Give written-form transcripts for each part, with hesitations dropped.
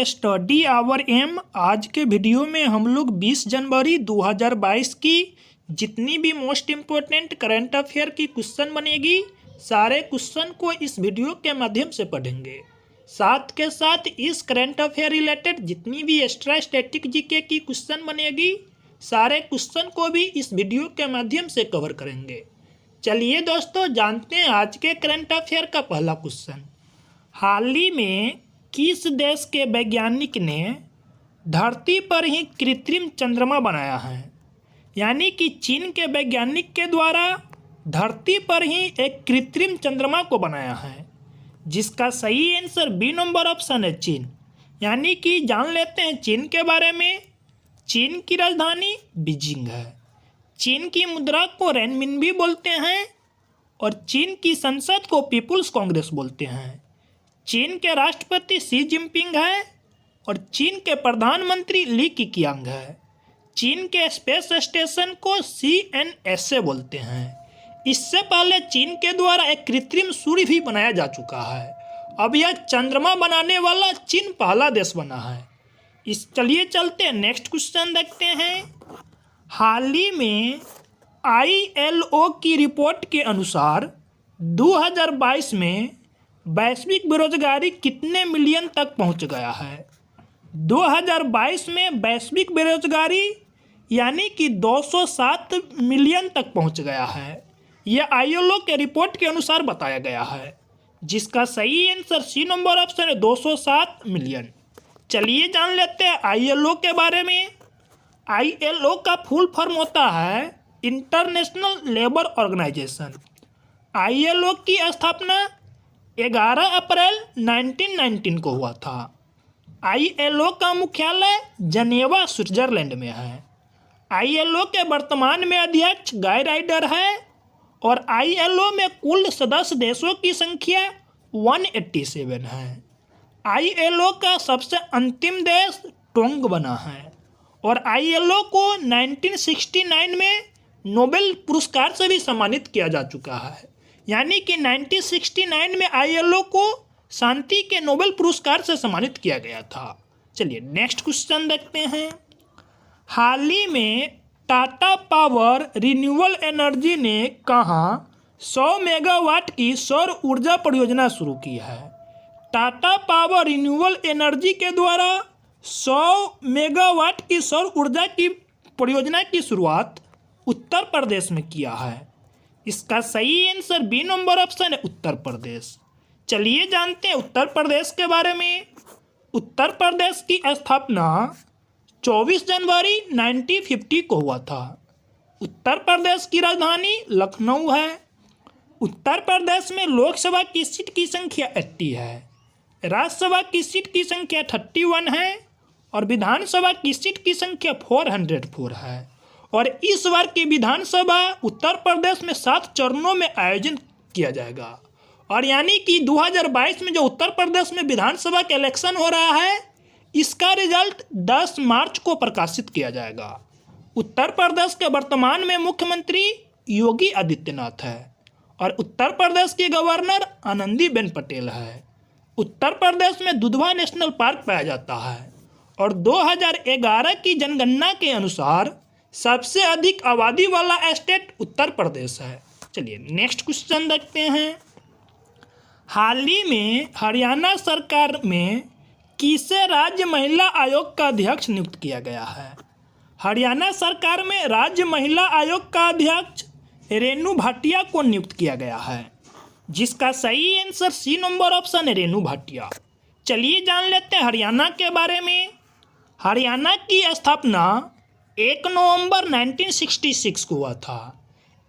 Study our aim. आज के video में हम लोग 20 जनवरी 2022 की जितनी भी मोस्ट इम्पोर्टेंट करंट अफेयर की क्वेश्चन बनेगी सारे क्वेश्चन को इस वीडियो के माध्यम से पढ़ेंगे। साथ के साथ इस करंट अफेयर रिलेटेड जितनी भी एक्स्ट्रा स्टैटिक जीके की क्वेश्चन बनेगी सारे क्वेश्चन को भी इस वीडियो के माध्यम से कवर करेंगे। चलिए दोस्तों जानते हैं आज के करंट अफेयर का पहला क्वेश्चन। हाल ही में किस देश के वैज्ञानिक ने धरती पर ही कृत्रिम चंद्रमा बनाया है? यानी कि चीन के वैज्ञानिक के द्वारा धरती पर ही एक कृत्रिम चंद्रमा को बनाया है, जिसका सही आंसर बी नंबर ऑप्शन है चीन। यानी कि जान लेते हैं चीन के बारे में। चीन की राजधानी बीजिंग है। चीन की मुद्रा को रेनमिनबी बोलते हैं और चीन की संसद को पीपुल्स कांग्रेस बोलते हैं। चीन के राष्ट्रपति शी जिनपिंग है और चीन के प्रधानमंत्री ली कीqiang है। चीन के स्पेस स्टेशन को CNSA बोलते हैं। इससे पहले चीन के द्वारा एक कृत्रिम सूर्य भी बनाया जा चुका है। अब यह चंद्रमा बनाने वाला चीन पहला देश बना है। चलिए चलते हैं नेक्स्ट क्वेश्चन देखते हैं। हाल ही में ILO की रिपोर्ट के अनुसार 2022 में वैश्विक बेरोजगारी कितने मिलियन तक पहुंच गया है? 2022 में वैश्विक बेरोजगारी यानी कि 207 मिलियन तक पहुंच गया है। यह ILO के रिपोर्ट के अनुसार बताया गया है, जिसका सही आंसर सी नंबर ऑप्शन है 207 मिलियन। चलिए जान लेते हैं ILO के बारे में। ILO का फुल फॉर्म होता है इंटरनेशनल लेबर ऑर्गेनाइजेशन। ILO की स्थापना 11 अप्रैल 1919 को हुआ था। ILO का मुख्यालय जनेवा स्विट्जरलैंड में है। ILO के वर्तमान में अध्यक्ष गाय राइडर है और ILO में कुल सदस्य देशों की संख्या 187 है। ILO का सबसे अंतिम देश टोंग बना है और ILO को 1969 में नोबेल पुरस्कार से भी सम्मानित किया जा चुका है। यानी कि 1969 में ILO को शांति के नोबेल पुरस्कार से सम्मानित किया गया था। चलिए नेक्स्ट क्वेश्चन देखते हैं। हाल ही में टाटा पावर रिन्यूएबल एनर्जी ने कहाँ 100 मेगावाट की सौर ऊर्जा परियोजना शुरू की है? टाटा पावर रिन्यूएबल एनर्जी के द्वारा 100 मेगावाट की सौर ऊर्जा की परियोजना की शुरुआत उत्तर प्रदेश में किया है। इसका सही आंसर बी नंबर ऑप्शन है उत्तर प्रदेश। चलिए जानते हैं उत्तर प्रदेश के बारे में। उत्तर प्रदेश की स्थापना 24 जनवरी 1950 को हुआ था। उत्तर प्रदेश की राजधानी लखनऊ है। उत्तर प्रदेश में लोकसभा की सीट की संख्या 80 है, राज्यसभा की सीट की संख्या 31 है और विधानसभा की सीट की संख्या 404 है। और इस बार की विधानसभा उत्तर प्रदेश में 7 चरणों में आयोजन किया जाएगा। और यानी कि 2022 में जो उत्तर प्रदेश में विधानसभा का इलेक्शन हो रहा है इसका रिजल्ट 10 मार्च को प्रकाशित किया जाएगा। उत्तर प्रदेश के वर्तमान में मुख्यमंत्री योगी आदित्यनाथ है और उत्तर प्रदेश के गवर्नर आनंदीबेन पटेल है। उत्तर प्रदेश में दुधवा नेशनल पार्क पाया जाता है और 2011 की जनगणना के अनुसार सबसे अधिक आबादी वाला स्टेट उत्तर प्रदेश है। चलिए नेक्स्ट क्वेश्चन देखते हैं। हाल ही में हरियाणा सरकार में किसे राज्य महिला आयोग का अध्यक्ष नियुक्त किया गया है? हरियाणा सरकार में राज्य महिला आयोग का अध्यक्ष रेणु भाटिया को नियुक्त किया गया है, जिसका सही आंसर सी नंबर ऑप्शन है रेणु भाटिया। चलिए जान लेते हैं हरियाणा के बारे में। हरियाणा की स्थापना 1 नवंबर 1966 को हुआ था।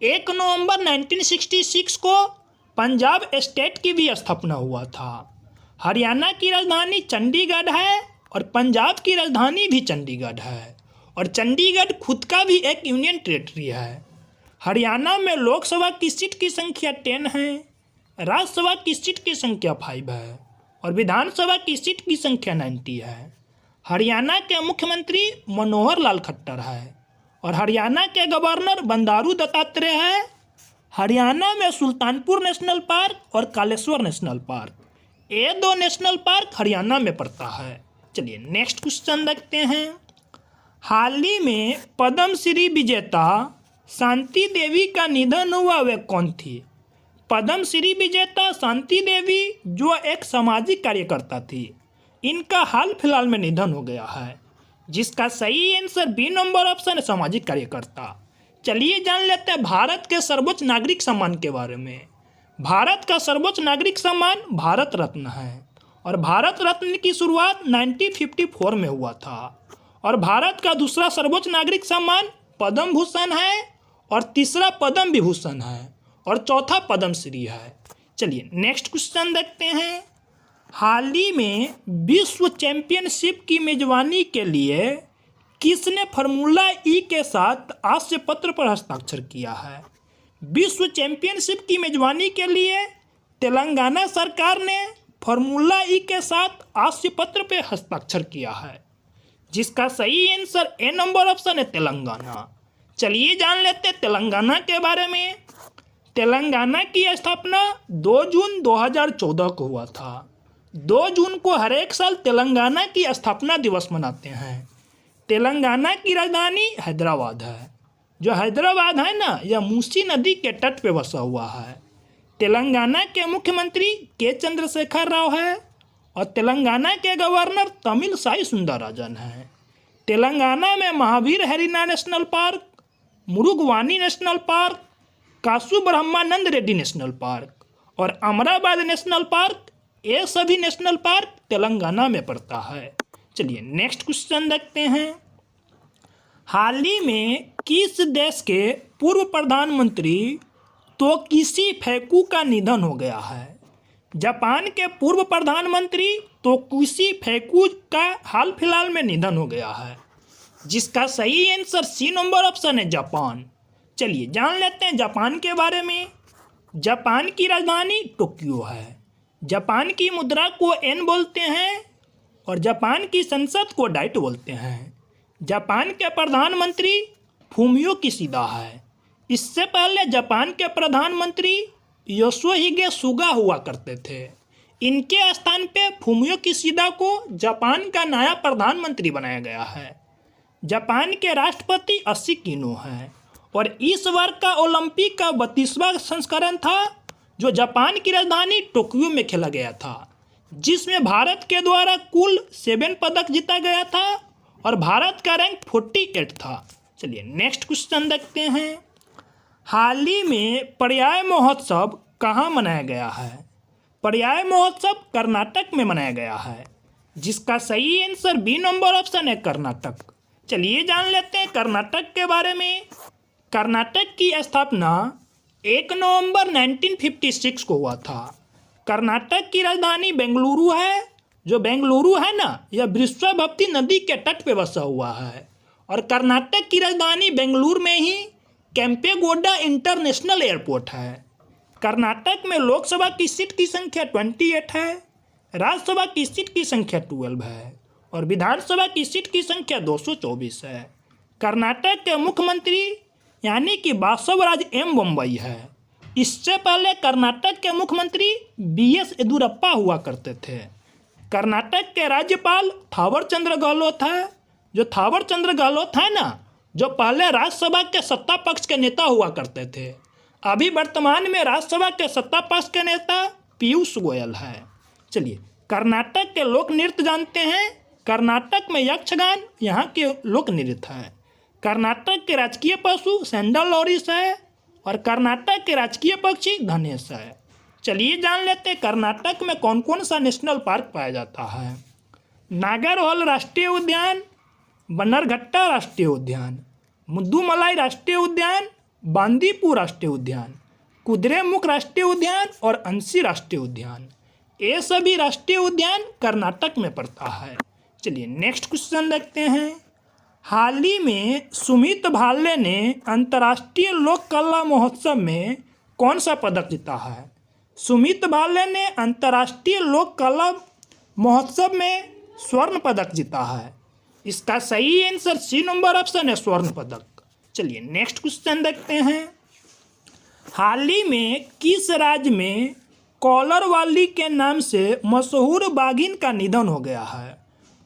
1 नवंबर 1966 को पंजाब स्टेट की भी स्थापना हुआ था। हरियाणा की राजधानी चंडीगढ़ है और पंजाब की राजधानी भी चंडीगढ़ है और चंडीगढ़ खुद का भी एक यूनियन टेरेटरी है। हरियाणा में लोकसभा की सीट की संख्या 10 है, राज्यसभा की सीट की संख्या 5 है और विधानसभा की सीट की संख्या 90 है। हरियाणा के मुख्यमंत्री मनोहर लाल खट्टर है और हरियाणा के गवर्नर बंडारू दत्तात्रेय है। हरियाणा में सुल्तानपुर नेशनल पार्क और कालेश्वर नेशनल पार्क, ये 2 नेशनल पार्क हरियाणा में पड़ता है। चलिए नेक्स्ट क्वेश्चन देखते हैं। हाल ही में पद्मश्री विजेता शांति देवी का निधन हुआ, वे कौन थी? पद्मश्री विजेता शांति देवी जो एक सामाजिक कार्यकर्ता थी, इनका हाल फिलहाल में निधन हो गया है, जिसका सही आंसर बी नंबर ऑप्शन है, सामाजिक कार्यकर्ता। चलिए जान लेते हैं भारत के सर्वोच्च नागरिक सम्मान के बारे में। भारत का सर्वोच्च नागरिक सम्मान भारत रत्न है और भारत रत्न की शुरुआत 1954 में हुआ था। और भारत का दूसरा सर्वोच्च नागरिक सम्मान पद्म भूषण है और तीसरा पद्म विभूषण है और चौथा पद्मश्री है। चलिए नेक्स्ट क्वेश्चन देखते हैं। हाल ही में विश्व चैंपियनशिप की मेजबानी के लिए किसने फार्मूला ई के साथ आशय पत्र पर हस्ताक्षर किया है? विश्व चैंपियनशिप की मेजबानी के लिए तेलंगाना सरकार ने फार्मूला ई के साथ आशय पत्र पर हस्ताक्षर किया है, जिसका सही आंसर ए नंबर ऑप्शन है, तेलंगाना। चलिए जान लेते हैं तेलंगाना के बारे में। तेलंगाना की स्थापना 2 जून 2014 को हुआ था। 2 जून को हर एक साल तेलंगाना की स्थापना दिवस मनाते हैं। तेलंगाना की राजधानी हैदराबाद है। जो हैदराबाद है ना, यह मूसी नदी के तट पे बसा हुआ है। तेलंगाना के मुख्यमंत्री के चंद्रशेखर राव है और तेलंगाना के गवर्नर तमिलसाई सुंदरराजन है। तेलंगाना में Mahavir Harina national park, Mrugavani national park, Kasu Brahmananda Reddy national park और अमराबाद नेशनल पार्क, ये सभी नेशनल पार्क तेलंगाना में पड़ता है। चलिए नेक्स्ट क्वेश्चन देखते हैं। हाल ही में किस देश के पूर्व प्रधानमंत्री तोकिसी फैकू का निधन हो गया है? जापान के पूर्व प्रधानमंत्री तोकिसी फैकू का हाल फिलहाल में निधन हो गया है, जिसका सही आंसर सी नंबर ऑप्शन है, जापान। चलिए जान लेते हैं जापान के बारे में। जापान की राजधानी टोक्यो है। जापान की मुद्रा को एन बोलते हैं और जापान की संसद को डाइट बोलते हैं। जापान के प्रधानमंत्री फूमियो किशिदा है। इससे पहले जापान के प्रधानमंत्री योशिहिदे सुगा हुआ करते थे। इनके स्थान पे फूमियो किशिदा को जापान का नया प्रधानमंत्री बनाया गया है। जापान के राष्ट्रपति अशिकिनो हैं और इस वर्ष का ओलंपिक का 32वां संस्करण था, जो जापान की राजधानी टोक्यो में खेला गया था, जिसमें भारत के द्वारा कुल 7 पदक जीता गया था और भारत का रैंक 48 था। चलिए नेक्स्ट क्वेश्चन देखते हैं। हाल ही में पर्याय महोत्सव कहाँ मनाया गया है? पर्याय महोत्सव कर्नाटक में मनाया गया है, जिसका सही आंसर बी नंबर ऑप्शन है, कर्नाटक। चलिए जान लेते हैं कर्नाटक के बारे में। कर्नाटक की स्थापना 1 नवंबर 1956 को हुआ था। कर्नाटक की राजधानी बेंगलुरु है। जो बेंगलुरु है ना, यह वृषभावती नदी के तट पे बसा हुआ है और कर्नाटक की राजधानी बेंगलुरु में ही केम्पेगौड़ा इंटरनेशनल एयरपोर्ट है। कर्नाटक में लोकसभा की सीट की संख्या 28 है, राज्यसभा की सीट की संख्या 12 है और विधानसभा की सीट की संख्या 224 है। कर्नाटक के मुख्यमंत्री यानी कि बासवराज एम बम्बई है। इससे पहले कर्नाटक के मुख्यमंत्री BS येदियुरप्पा हुआ करते थे। कर्नाटक के राज्यपाल थावरचंद्र गहलोत है। जो थावरचंद्र गहलोत है ना, जो पहले राज्यसभा के सत्ता पक्ष के नेता हुआ करते थे, अभी वर्तमान में राज्यसभा के सत्ता पक्ष के नेता पीयूष गोयल है। चलिए कर्नाटक के लोक नृत्य जानते हैं। कर्नाटक में यक्षगान यहाँ के लोक नृत्य है। कर्नाटक के राजकीय पशु सैंडल लॉरिस है और कर्नाटक के राजकीय पक्षी धनेश है। चलिए जान लेते हैं कर्नाटक में कौन कौन सा नेशनल पार्क पाया जाता है। नागरहोल राष्ट्रीय उद्यान, बन्नरघट्टा राष्ट्रीय उद्यान, मुद्दुमलाई राष्ट्रीय उद्यान, बांदीपुर राष्ट्रीय उद्यान, कुद्रेमुख राष्ट्रीय उद्यान और अंशी राष्ट्रीय उद्यान, ये सभी राष्ट्रीय उद्यान कर्नाटक में पड़ता है। चलिए नेक्स्ट क्वेश्चन देखते हैं। हाल ही में सुमित भाल्ले ने अंतर्राष्ट्रीय लोक कला महोत्सव में कौन सा पदक जीता है? सुमित भाल्ले ने अंतर्राष्ट्रीय लोक कला महोत्सव में स्वर्ण पदक जीता है। इसका सही आंसर सी नंबर ऑप्शन है, स्वर्ण पदक। चलिए नेक्स्ट क्वेश्चन देखते हैं। हाल ही में किस राज्य में कॉलरवाली के नाम से मशहूर बाघिन का निधन हो गया है?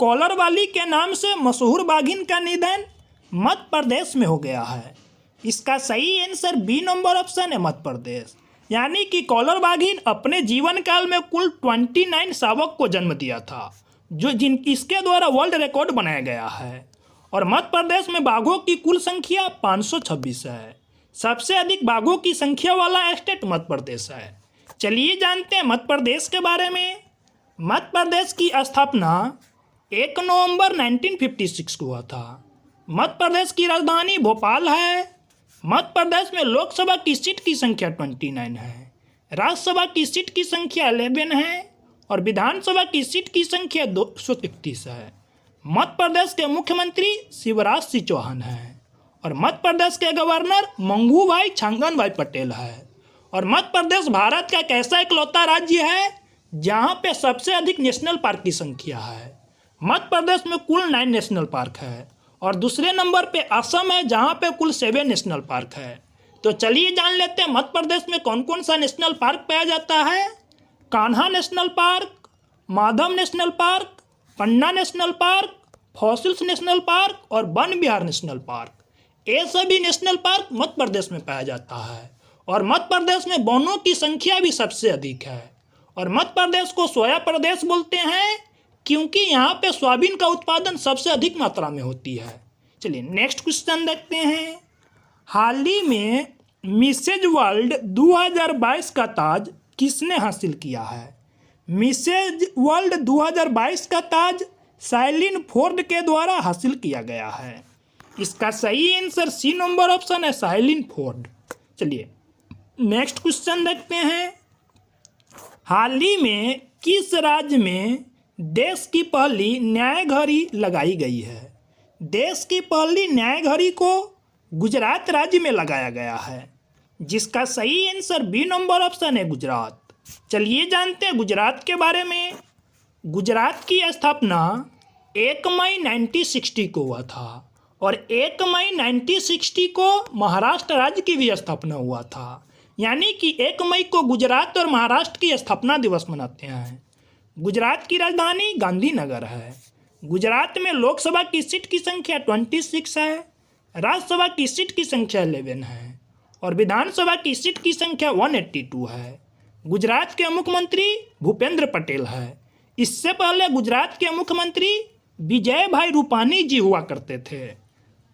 कॉलरवाली के नाम से मशहूर बाघिन का निधन मध्य प्रदेश में हो गया है। इसका सही आंसर बी नंबर ऑप्शन है, मध्य प्रदेश। यानी कि कॉलर बाघिन अपने जीवन काल में कुल 29 शावक को जन्म दिया था, जो इसके द्वारा वर्ल्ड रिकॉर्ड बनाया गया है। और मध्य प्रदेश में बाघों की कुल संख्या 526 है। सबसे अधिक बाघों की संख्या वाला स्टेट मध्य प्रदेश है। चलिए जानते हैं मध्य प्रदेश के बारे में। मध्य प्रदेश की स्थापना 1 नवंबर 1956 को हुआ था। मध्य प्रदेश की राजधानी भोपाल है। मध्य प्रदेश में लोकसभा की सीट की संख्या 29 है, राज्यसभा की सीट की संख्या 11 है और विधानसभा की सीट की संख्या 231 है। मध्य प्रदेश के मुख्यमंत्री शिवराज सिंह चौहान हैं और मध्य प्रदेश के गवर्नर मंगू छांगन भाई पटेल है। और मध्य प्रदेश भारत का एक ऐसा इकलौता राज्य है जहां पे सबसे अधिक नेशनल पार्क की संख्या है। मध्य प्रदेश में कुल 9 नेशनल पार्क है और दूसरे नंबर पे असम है जहां पे कुल 7 नेशनल पार्क है। तो चलिए जान लेते हैं मध्य प्रदेश में कौन कौन सा नेशनल पार्क पाया जाता है। Kanha national park, Madhav national park, Panna national park, fossils national park और वन विहार नेशनल पार्क। ये सभी नेशनल पार्क मध्य प्रदेश में पाया जाता है। और मध्य प्रदेश में वनों की संख्या भी सबसे अधिक है। और मध्य प्रदेश को सोया प्रदेश बोलते हैं क्योंकि यहाँ पे सोयाबीन का उत्पादन सबसे अधिक मात्रा में होती है। चलिए नेक्स्ट क्वेश्चन देखते हैं। हाल ही में मिसेज वर्ल्ड 2022 का ताज किसने हासिल किया है? मिसेज वर्ल्ड 2022 का ताज साइलिन फोर्ड के द्वारा हासिल किया गया है। इसका सही आंसर सी नंबर ऑप्शन है, साइलिन फोर्ड। चलिए नेक्स्ट क्वेश्चन देखते हैं। हाल ही में किस राज्य में देश की पहली न्याय घड़ी लगाई गई है? देश की पहली न्याय घड़ी को गुजरात राज्य में लगाया गया है, जिसका सही आंसर बी नंबर ऑप्शन है, गुजरात। चलिए जानते हैं गुजरात के बारे में। गुजरात की स्थापना 1 मई 1960 को हुआ था और 1 मई 1960 को महाराष्ट्र राज्य की भी स्थापना हुआ था। यानी कि 1 मई को गुजरात और महाराष्ट्र की स्थापना दिवस मनाते हैं। गुजरात की राजधानी गांधीनगर है। गुजरात में लोकसभा की सीट की संख्या 26 है, राज्यसभा की सीट की संख्या 11 है और विधानसभा की सीट की संख्या 182 है। गुजरात के मुख्यमंत्री भूपेंद्र पटेल है। इससे पहले गुजरात के मुख्यमंत्री विजय भाई रूपानी जी हुआ करते थे।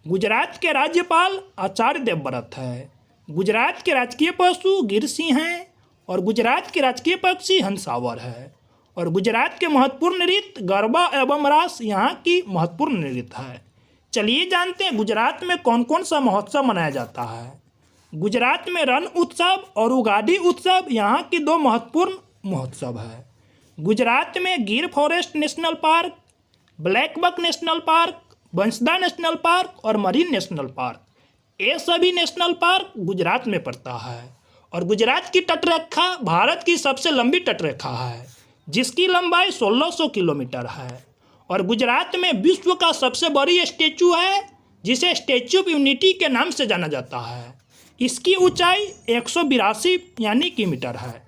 गुजरात के राज्यपाल आचार्य देवव्रत है। गुजरात के राजकीय पशु गिर सिंह हैं और गुजरात के राजकीय पक्षी हंसावर है। और गुजरात के महत्वपूर्ण नृत्य गरबा एवं रास यहाँ की महत्वपूर्ण नृत्य है। चलिए जानते हैं गुजरात में कौन कौन सा महोत्सव मनाया जाता है। गुजरात में रण उत्सव और उगाड़ी उत्सव यहाँ की 2 महत्वपूर्ण महोत्सव है। गुजरात में Gir forest national park, blackbuck national park, Bansda national park और मरीन नेशनल पार्क, ये सभी नेशनल पार्क गुजरात में पड़ता है। और गुजरात की तटरेखा भारत की सबसे लंबी तटरेखा है, जिसकी लंबाई 1600 किलोमीटर है। और गुजरात में विश्व का सबसे बड़ी स्टैचू है, जिसे स्टैचू ऑफ यूनिटी के नाम से जाना जाता है। इसकी ऊंचाई 182 यानी कि मीटर है।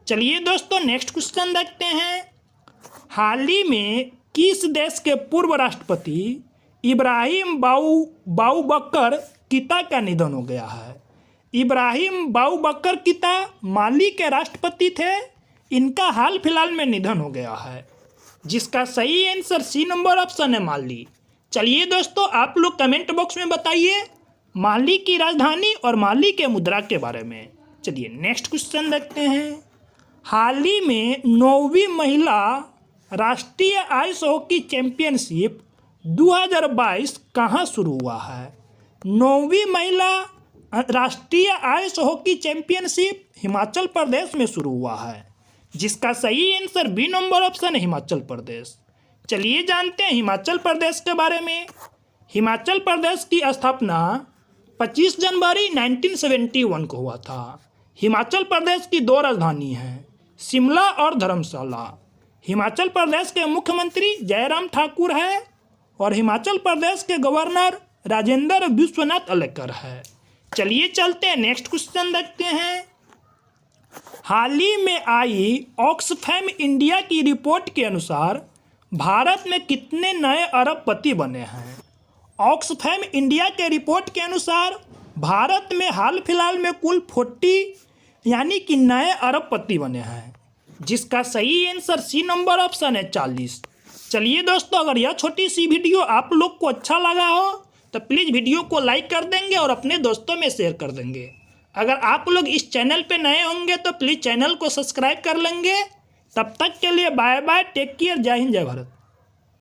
चलिए दोस्तों नेक्स्ट क्वेश्चन देखते हैं। हाल ही में किस देश के पूर्व राष्ट्रपति इब्राहिम बाऊबकर कीता का निधन हो गया है? इब्राहिम बाऊबकर कीता माली के राष्ट्रपति थे। इनका हाल फिलहाल में निधन हो गया है, जिसका सही आंसर सी नंबर ऑप्शन है, माली। चलिए दोस्तों आप लोग कमेंट बॉक्स में बताइए माली की राजधानी और माली के मुद्रा के बारे में। चलिए नेक्स्ट क्वेश्चन देखते हैं। हाल ही में 9वीं महिला राष्ट्रीय आइस हॉकी चैंपियनशिप 2022 कहाँ शुरू हुआ है? 9वीं महिला राष्ट्रीय ice hockey championship Himachal Pradesh में शुरू हुआ है, जिसका सही आंसर बी नंबर ऑप्शन है, हिमाचल प्रदेश। चलिए जानते हैं हिमाचल प्रदेश के बारे में। हिमाचल प्रदेश की स्थापना 25 जनवरी 1971 को हुआ था। हिमाचल प्रदेश की 2 राजधानी हैं, शिमला और धर्मशाला। हिमाचल प्रदेश के मुख्यमंत्री जयराम ठाकुर है और हिमाचल प्रदेश के गवर्नर राजेंद्र विश्वनाथ अलेकर है। चलिए चलते हैं नेक्स्ट क्वेश्चन देखते हैं। हाल ही में आई ऑक्सफैम इंडिया की रिपोर्ट के अनुसार भारत में कितने नए अरबपति बने हैं? ऑक्सफैम इंडिया के रिपोर्ट के अनुसार भारत में हाल फिलहाल में कुल 40 यानी कि नए अरबपति बने हैं, जिसका सही आंसर सी नंबर ऑप्शन है 40। चलिए दोस्तों, अगर यह छोटी सी वीडियो आप लोग को अच्छा लगा हो तो प्लीज़ वीडियो को लाइक कर देंगे और अपने दोस्तों में शेयर कर देंगे। अगर आप लोग इस चैनल पे नए होंगे तो प्लीज़ चैनल को सब्सक्राइब कर लेंगे। तब तक के लिए बाय बाय, टेक केयर, जय हिंद, जय भारत।